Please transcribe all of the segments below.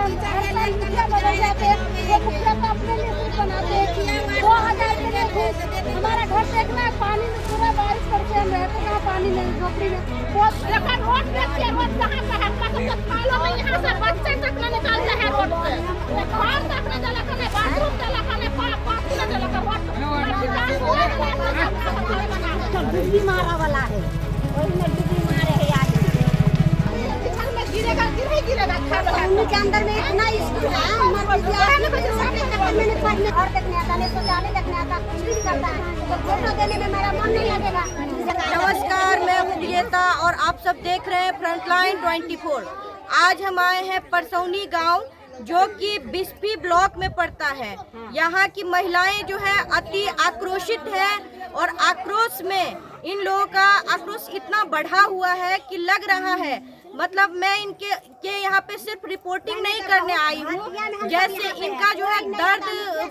बनता है, मुखिया बदल जाते हैं, वो मुखिया तो अपने लिए कुछ बनाते हैं। 2000 के घूस हमारा घर देखना है, पानी में पूरा बारिश करके हम रहते कहाँ पानी में झोपड़ी में। रोड देखिए, रोड कहाँ का है, यहाँ से बच्चे तक न निकालते हैं रोड पे, बाहर तक न जला कर, बाथरूम जला कर, पानी न जला कर, बिजली मारा वाला है, वही में बिजली मारे है आज गिरेगा के अंदर में इतना स्कूल है, मैंने पढ़ने और देखने आता नहीं, शौचालय देखने आता, कुछ भी करता है, तो फोटो देने में मेरा मन नहीं लगेगा। नमस्कार, मैं हूँ विजेता और आप सब देख रहे हैं फ्रंटलाइन 24। आज हम आए हैं परसौनी गांव, जो कि बिस्फी ब्लॉक में पड़ता है। यहाँ की महिलाएं जो है अति आक्रोशित है और आक्रोश में इन लोगों का आक्रोश इतना बढ़ा हुआ है कि लग रहा है, मतलब मैं इनके यहाँ पे सिर्फ रिपोर्टिंग नहीं करने आई हूँ, जैसे इनका जो है दर्द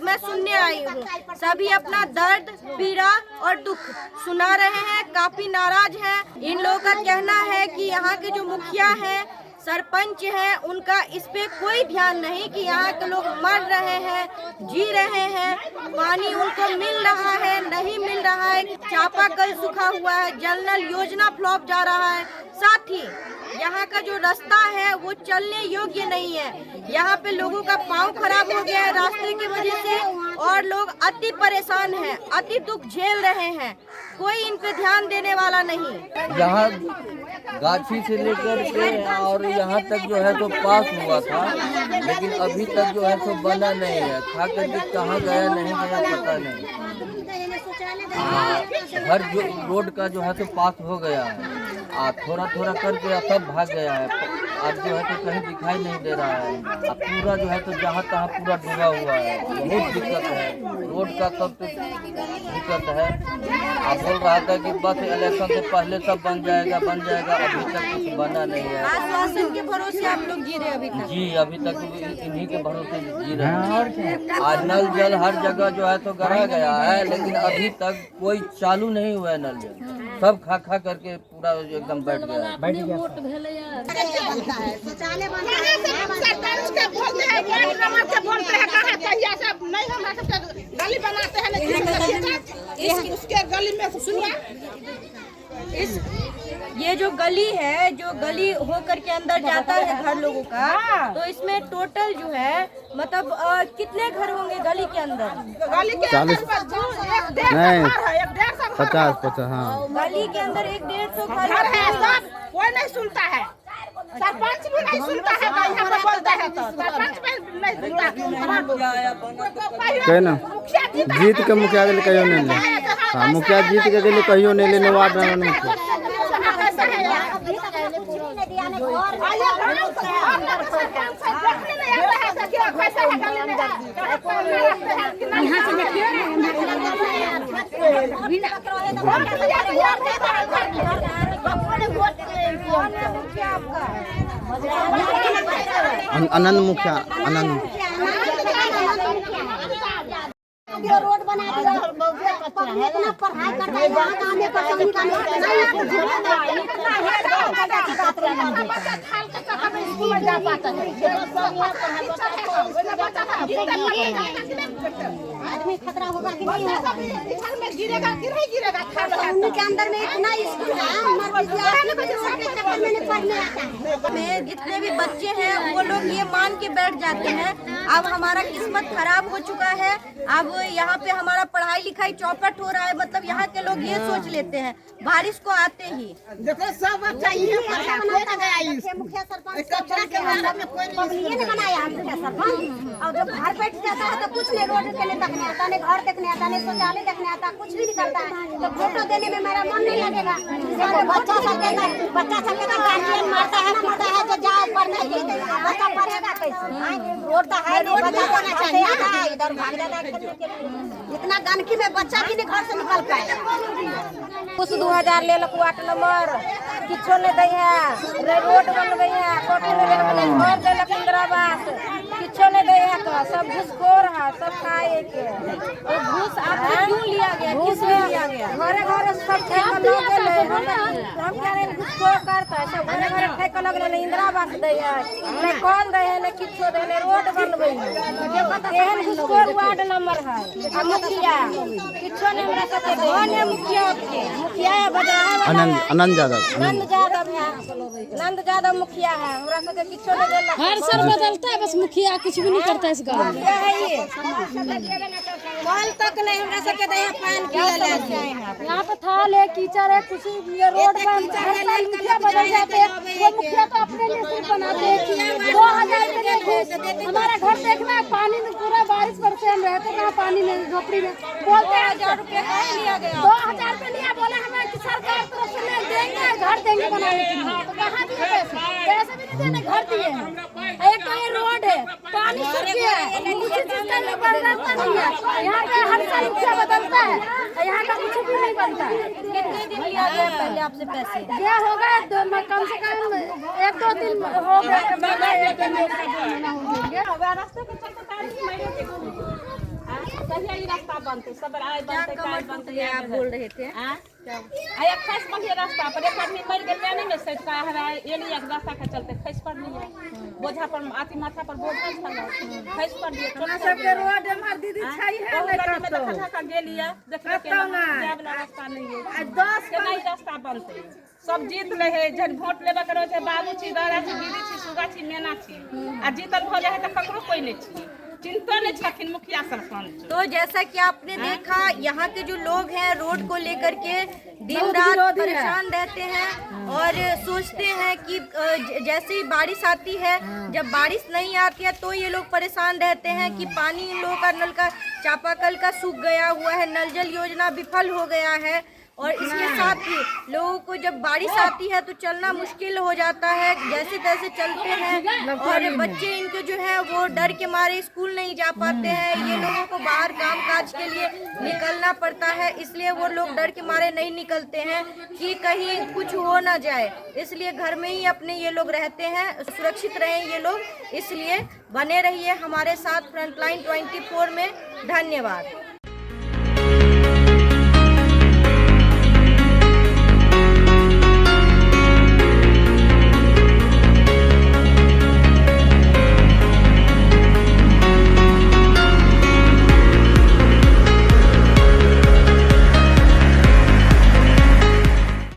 मैं सुनने आई हूँ। सभी अपना दर्द, पीड़ा और दुख सुना रहे हैं, काफी नाराज हैं। इन लोगों का कहना है कि यहाँ के जो मुखिया हैं, सरपंच हैं, उनका इस पे कोई ध्यान नहीं कि यहाँ के लोग मर रहे हैं, जी रहे हैं, पानी उनको मिल रहा है, नहीं मिल रहा है, चापाकल सूखा हुआ है, जल नल योजना फ्लॉप जा रहा है। साथ ही यहाँ का जो रास्ता है वो चलने योग्य नहीं है। यहाँ पे लोगों का पाँव खराब हो गया है रास्ते की वजह से, और लोग अति परेशान हैं, अति दुख झेल रहे हैं। कोई इन पे ध्यान देने वाला नहीं। यहाँ गाछी से लेकर के और यहाँ तक जो है तो पास हुआ था, लेकिन अभी तक जो है तो बना नहीं है। खा करके कहाँ गया नहीं गया पता नहीं। हर जो रोड का जो है तो पास हो गया है, थोड़ा थोड़ा करके सब भाग गया है। अब जो है तो कहीं दिखाई नहीं दे रहा है। अब पूरा जो है तो जहाँ तहाँ पूरा डूबा हुआ है। बहुत दिक्कत है, रोड का सब तो दिक्कत है। आप बोल रहा था कि बस इलेक्शन से पहले सब बन जाएगा, अभी तक कुछ बना नहीं है। आश्वासन के भरोसे आप लोग जी रहे अभी तक? जी, अभी तक इन्हीं के भरोसे जी रहे हैं। आज नल जल हर जगह जो है तो गड़ा गया है, लेकिन अभी तक कोई चालू नहीं हुआ है। नल जल सब खा करके पूरा एकदम बैठ गया है। गली बनाते हैं, उसके गली में सुनिए, ये जो गली है, जो गली होकर के अंदर जाता है घर लोगों का, तो इसमें टोटल जो है मतलब कितने घर होंगे गली के अंदर? गली के अंदर 50 हाँ। गली के अंदर 100-150 घर है, सब कोई नहीं सुनता है। सरपंच भी नहीं सुनता है, यहाँ पे बोलता है तो सरपंच भी नहीं सुनता है ना। जीत के मुखिया के लिए कहियो नहीं ले, हाँ मुखिया जीत के लिए कहियो नहीं लेने वार्ड में आनंद मुखिया, आनंद रोड बना दिया, इतना पढ़ाई करता है, यहाँ आने पर आदमी खतरा होगा कि नहीं होगा? गिरेगा के अंदर में इतना स्कूल है, मैंने पढ़ने आता है। में जितने भी बच्चे हैं वो लोग ये मान के बैठ जाते हैं अब हमारा किस्मत खराब हो चुका है, अब यहाँ पे हमारा पढ़ाई लिखाई चौपट हो रहा है। मतलब यहाँ के लोग ये सोच लेते हैं बारिश को आते ही देखो सब अच्छा ये मुखिया सरपंच बनाया सरपंच, और जब घर बैठ जाता है तो कुछ नहीं, रोड के लिए देखने आता, नहीं घर देखने आता, नहीं शौचालय देखने आता, कुछ भी नहीं करता है। तो फोटो देने में मेरा मन नहीं लगेगा। बच्चा सबके गार्जियन मारता है जो जाओ पढ़ने, बच्चा पढ़ेगा कैसे? रोड तो है, बच्चा पढ़ना चाहिए, इधर भाग जाता है। इतना गंदगी में बच्चा भी नहीं घर से निकल पाए। कुछ 2000 ले लो वार्ड नंबर, किछो नहीं दी है, रोड बन गई है, घर दे इंदिरा आवास, किछो नहीं दी है। सब घूसखोर है, सब खाए के। तो घूस आपसे क्यों लिया गया, किस लिए लिया गया? घरे घरे सब ठेका लग गेले। हम कह रहे घूसखोर करता है, सब घरे घरे ठेका लग गेले। इंदिरा आवास दे है, नहीं कौन दे है, नहीं किछो दे, नहीं रोड बनबे है। एहन घूसखोर वार्ड नंबर है। आ मुखिया किछो नहीं हमरा सबके दे। कौन है मुखिया आपके? मुखिया है बजरा आनंद यादव। नंद यादव है, नंद यादव मुखिया है। हमरा सबके किछो नहीं देला। हर साल बदलता है, बस मुखिया कुछ भी नहीं करता इस गाँव में। मुखिया है ये कल तक नहीं हमरा सबके दे है पानी पिए ले। यहाँ पे थाल है, कीचड़ है, कुछ ये रोड पर हर साल मुखिया बदल जाते हैं। वो मुखिया तो अपने लिए सिर्फ बनाते हैं। 2000 के लिए घूस। हमारा घर देखना है, पानी में पूरा बारिश बरसे, हम रहते कहाँ पानी में, झोपड़ी में। बोलते हैं 2000 रुपये कहाँ लिया गया? 2000 रुपये लिया, बोले हमें कि सरकार तरफ से नहीं देंगे, घर देंगे बनाने के लिए। तो कहाँ दिए पैसे? पैसे भी नहीं देने, घर दिए हैं। एक तो ये रोड है, पानी सूख गया है, किसी चीज का बनता नहीं है। यहाँ पे हर साल मुखिया बदलता है, यहाँ का कुछ भी नहीं बनता है। कितने दिन लिया गया पहले आपसे पैसे? क्या होगा, कम से कम 1-2 दिन हो गए। रास्ता बनते सब आए बनते कमर टूट गया आप बोल रहे थे? आया खस बंधे रास्ता पर एक आदमी मर गया नहीं में सेट का है ये नहीं एक रास्ता के चलते खस पर नहीं है। बोझा पर आती माथा पर बोझा था खस पर दिए छोटा सबके रोड हमार दीदी छाई है नहीं करतो देखा का गेलिया देखले के जाए वाला रास्ता नहीं है। 10 के नहीं रास्ता बनते सब जीत ले है जन वोट लेबा करो छै बाबू छी दादा छी दीदी छी सुगा छी मेना छी आ जीतल भ जाए त ककरो कोई नहीं छी चिंता नहीं छथिन मुखिया सरपंच। तो जैसा कि आपने देखा यहाँ के जो लोग हैं रोड को लेकर के दिन रात परेशान रहते हैं और सोचते हैं कि जैसे ही बारिश आती है, जब बारिश नहीं आती है तो ये लोग परेशान रहते हैं कि पानी इन लोगों का नल का चापाकल का सूख गया हुआ है, नल जल योजना विफल हो गया है। और इसके साथ ही लोगों को जब बारिश आती है तो चलना मुश्किल हो जाता है, जैसे तैसे चलते हैं और बच्चे इनके जो है वो डर के मारे स्कूल नहीं जा पाते हैं। ये लोगों को बाहर काम काज के लिए निकलना पड़ता है, इसलिए वो लोग डर के मारे नहीं निकलते हैं कि कहीं कुछ हो ना जाए, इसलिए घर में ही अपने ये लोग रहते हैं, सुरक्षित रहें ये लोग। इसलिए बने रहिए हमारे साथ फ्रंटलाइन 24 में। धन्यवाद।